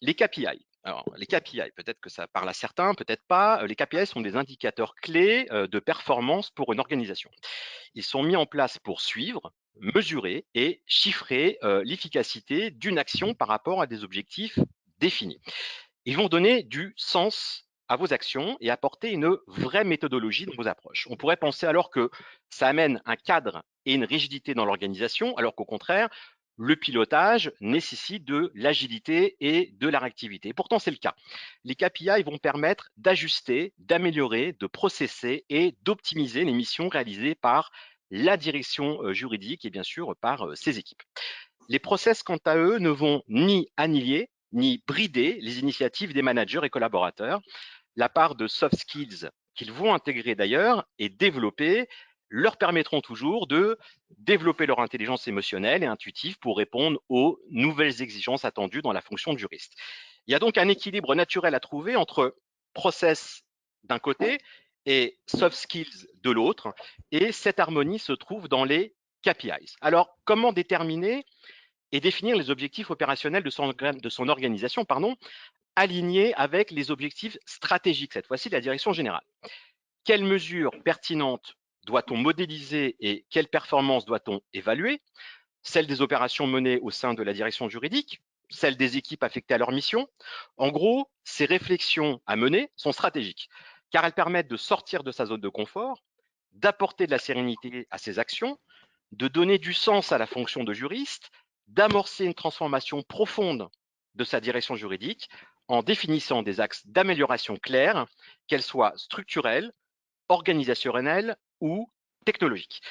Les KPI. Alors, les KPI, peut-être que ça parle à certains, peut-être pas. Les KPI sont des indicateurs clés de performance pour une organisation. Ils sont mis en place pour suivre, mesurer et chiffrer l'efficacité d'une action par rapport à des objectifs définis. Ils vont donner du sens à vos actions et apporter une vraie méthodologie dans vos approches. On pourrait penser alors que ça amène un cadre et une rigidité dans l'organisation, alors qu'au contraire, le pilotage nécessite de l'agilité et de la réactivité. Et pourtant, c'est le cas. Les KPI vont permettre d'ajuster, d'améliorer, de processer et d'optimiser les missions réalisées par la direction juridique et bien sûr par ses équipes. Les process, quant à eux, ne vont ni annihiler ni brider les initiatives des managers et collaborateurs. La part de soft skills qu'ils vont intégrer d'ailleurs et développer leur permettront toujours de développer leur intelligence émotionnelle et intuitive pour répondre aux nouvelles exigences attendues dans la fonction de juriste. Il y a donc un équilibre naturel à trouver entre process d'un côté et soft skills de l'autre, et cette harmonie se trouve dans les KPIs. Alors, comment déterminer et définir les objectifs opérationnels de son organisation, alignés avec les objectifs stratégiques, cette fois-ci de la direction générale. Quelles mesures pertinentes doit-on modéliser et quelles performances doit-on évaluer? Celles des opérations menées au sein de la direction juridique, celles des équipes affectées à leur mission. En gros, ces réflexions à mener sont stratégiques, car elles permettent de sortir de sa zone de confort, d'apporter de la sérénité à ses actions, de donner du sens à la fonction de juriste, d'amorcer une transformation profonde de sa direction juridique en définissant des axes d'amélioration clairs, qu'elles soient structurelles, organisationnelles ou technologiques.